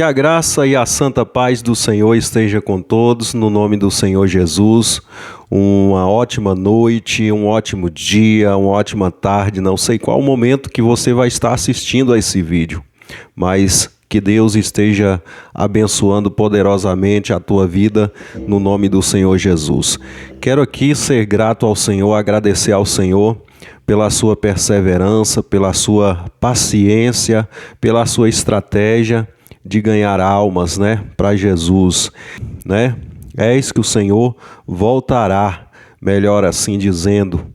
Que a graça e a santa paz do Senhor esteja com todos, no nome do Senhor Jesus. Uma ótima noite, um ótimo dia, uma ótima tarde. Não sei qual o momento que você vai estar assistindo a esse vídeo, mas que Deus esteja abençoando poderosamente a tua vida, no nome do Senhor Jesus. Quero aqui ser grato ao Senhor, agradecer ao Senhor pela sua perseverança, pela sua paciência, pela sua estratégia de ganhar almas, para Jesus, Eis que o Senhor voltará, melhor assim dizendo,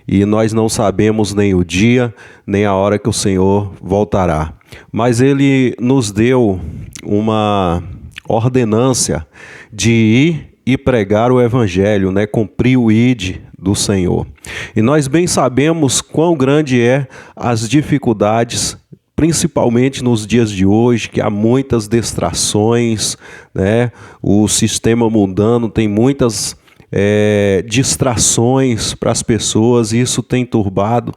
e nós não sabemos nem o dia, nem a hora que o Senhor voltará. Mas Ele nos deu uma ordenância de ir e pregar o Evangelho, cumprir o ID do Senhor. E nós bem sabemos quão grande é as dificuldades, principalmente nos dias de hoje, que há muitas distrações, O sistema mundano tem muitas distrações para as pessoas, e isso tem turbado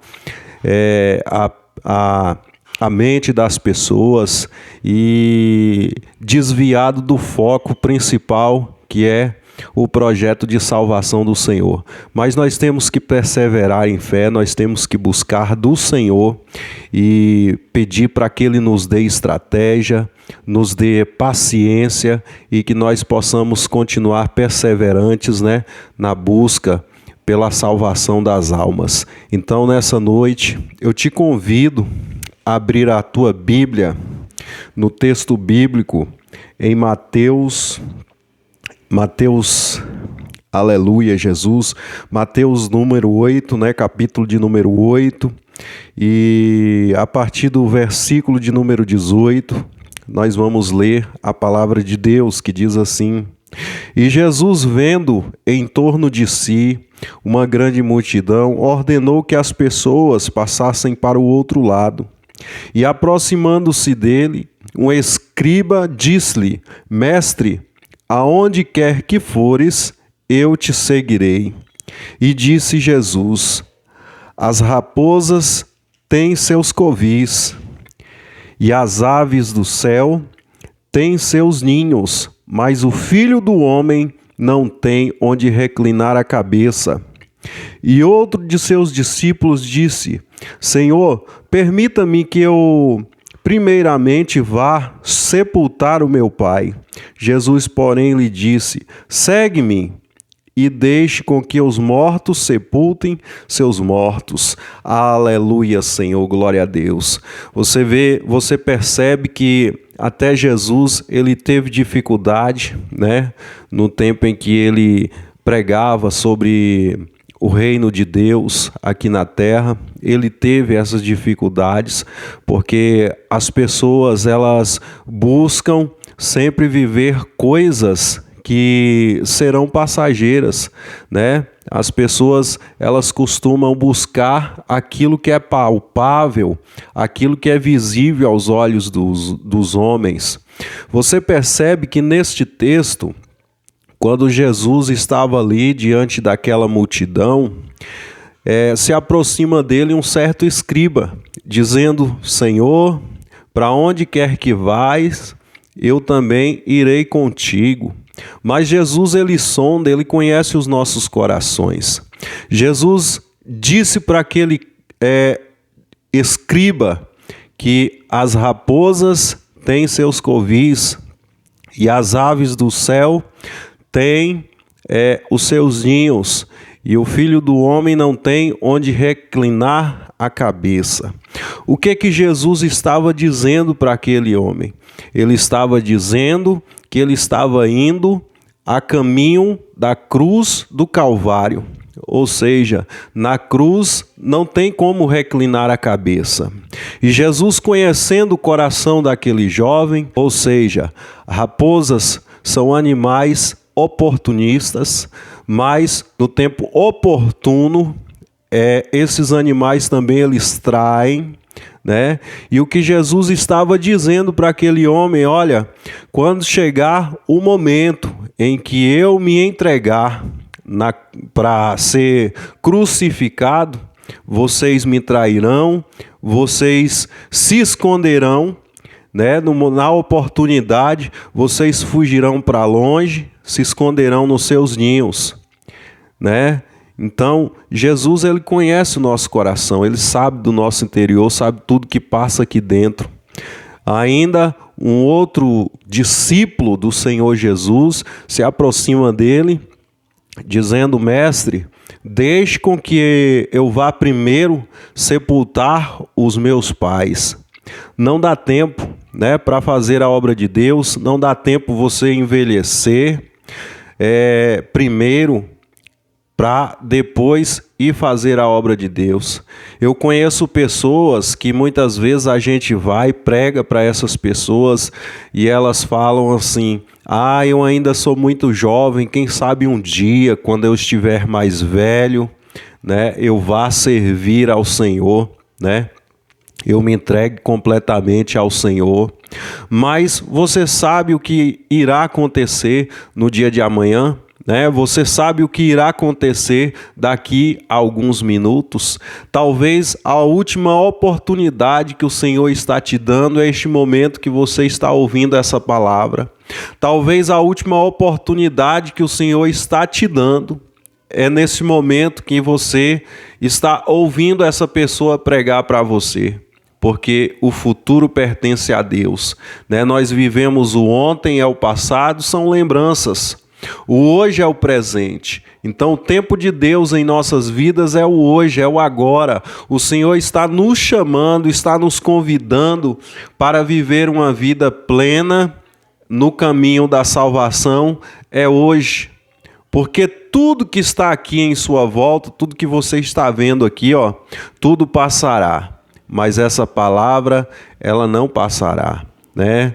a mente das pessoas e desviado do foco principal, que é o projeto de salvação do Senhor. Mas nós temos que perseverar em fé, nós temos que buscar do Senhor e pedir para que Ele nos dê estratégia, nos dê paciência e que nós possamos continuar perseverantes, na busca pela salvação das almas. Então, nessa noite, eu te convido a abrir a tua Bíblia no texto bíblico em Mateus, aleluia, Jesus, Mateus número 8, capítulo de número 8, e a partir do versículo de número 18, nós vamos ler a palavra de Deus, que diz assim: E Jesus, vendo em torno de si uma grande multidão, ordenou que as pessoas passassem para o outro lado. E aproximando-se dele, um escriba disse-lhe: Mestre, aonde quer que fores, eu te seguirei. E disse Jesus: As raposas têm seus covis, e as aves do céu têm seus ninhos, mas o Filho do Homem não tem onde reclinar a cabeça. E outro de seus discípulos disse: Senhor, permita-me que eu primeiramente vá sepultar o meu pai. Jesus, porém, lhe disse: Segue-me e deixe com que os mortos sepultem seus mortos. Aleluia, Senhor, glória a Deus. Você percebe que até Jesus, ele teve dificuldade, no tempo em que ele pregava sobre o reino de Deus aqui na terra. Ele teve essas dificuldades porque as pessoas, elas buscam sempre viver coisas que serão passageiras, As pessoas, elas costumam buscar aquilo que é palpável, aquilo que é visível aos olhos dos homens. Você percebe que neste texto, quando Jesus estava ali diante daquela multidão, se aproxima dele um certo escriba, dizendo: Senhor, para onde quer que vais, eu também irei contigo. Mas Jesus, ele sonda, ele conhece os nossos corações. Jesus disse para aquele escriba que as raposas têm seus covis e as aves do céu têm os seus ninhos, e o Filho do Homem não tem onde reclinar a cabeça. O que Jesus estava dizendo para aquele homem? Ele estava dizendo que ele estava indo a caminho da cruz do Calvário. Ou seja, na cruz não tem como reclinar a cabeça. E Jesus, conhecendo o coração daquele jovem, ou seja, raposas são animais oportunistas, mas no tempo oportuno, esses animais também eles traem, E o que Jesus estava dizendo para aquele homem: olha, quando chegar o momento em que eu me entregar para ser crucificado, vocês me trairão, vocês se esconderão, né? Na oportunidade, vocês fugirão para longe, se esconderão nos seus ninhos, né? Então, Jesus, ele conhece o nosso coração, ele sabe do nosso interior, sabe tudo que passa aqui dentro. Ainda um outro discípulo do Senhor Jesus se aproxima dele, dizendo: Mestre, deixe com que eu vá primeiro sepultar os meus pais. Não dá tempo, né, para fazer a obra de Deus, não dá tempo você envelhecer primeiro para depois ir fazer a obra de Deus. Eu conheço pessoas que muitas vezes a gente vai, prega para essas pessoas e elas falam assim: eu ainda sou muito jovem, quem sabe um dia, quando eu estiver mais velho, né, eu vá servir ao Senhor, né? Eu me entregue completamente ao Senhor. Mas você sabe o que irá acontecer no dia de amanhã? Né? Você sabe o que irá acontecer daqui a alguns minutos? Talvez a última oportunidade que o Senhor está te dando é este momento que você está ouvindo essa palavra. Talvez a última oportunidade que o Senhor está te dando é nesse momento que você está ouvindo essa pessoa pregar para você. Porque o futuro pertence a Deus, né? Nós vivemos o ontem, é o passado, são lembranças. O hoje é o presente. Então o tempo de Deus em nossas vidas é o hoje, é o agora. O Senhor está nos chamando, está nos convidando para viver uma vida plena no caminho da salvação, é hoje. Porque tudo que está aqui em sua volta, tudo que você está vendo aqui, tudo passará. Mas essa palavra, ela não passará, né?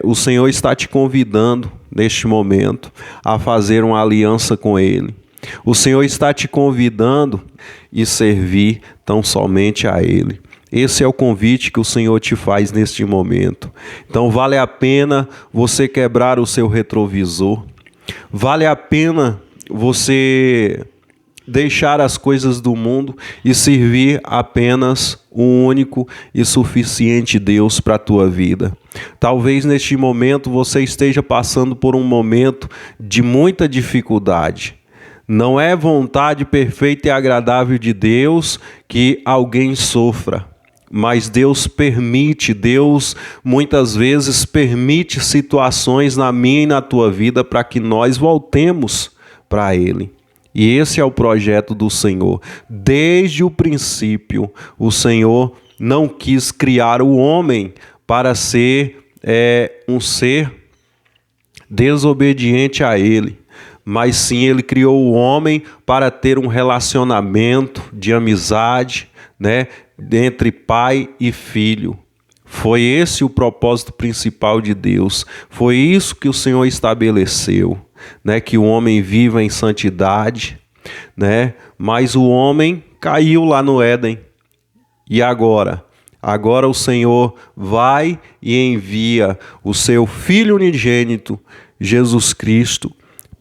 O Senhor está te convidando neste momento a fazer uma aliança com Ele. O Senhor está te convidando a servir tão somente a Ele. Esse é o convite que o Senhor te faz neste momento. Então vale a pena você quebrar o seu retrovisor. Vale a pena você deixar as coisas do mundo e servir apenas um único e suficiente Deus para a tua vida. Talvez neste momento você esteja passando por um momento de muita dificuldade. Não é vontade perfeita e agradável de Deus que alguém sofra, mas Deus permite, Deus muitas vezes permite situações na minha e na tua vida para que nós voltemos para Ele. E esse é o projeto do Senhor. Desde o princípio, o Senhor não quis criar o homem para ser um ser desobediente a Ele, mas sim Ele criou o homem para ter um relacionamento de amizade, né, entre pai e filho. Foi esse o propósito principal de Deus. Foi isso que o Senhor estabeleceu, né? Que o homem viva em santidade, né? Mas o homem caiu lá no Éden. E agora? Agora o Senhor vai e envia o seu Filho unigênito, Jesus Cristo,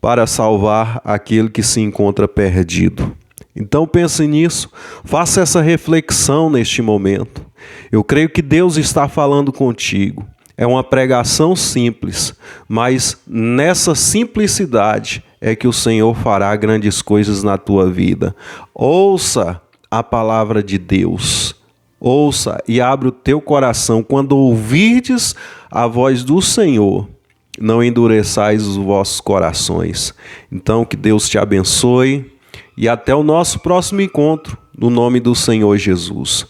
para salvar aquele que se encontra perdido. Então pense nisso, faça essa reflexão neste momento. Eu creio que Deus está falando contigo. É uma pregação simples, mas nessa simplicidade é que o Senhor fará grandes coisas na tua vida. Ouça a palavra de Deus. Ouça e abre o teu coração. Quando ouvirdes a voz do Senhor, não endureçais os vossos corações. Então que Deus te abençoe e até o nosso próximo encontro, no nome do Senhor Jesus.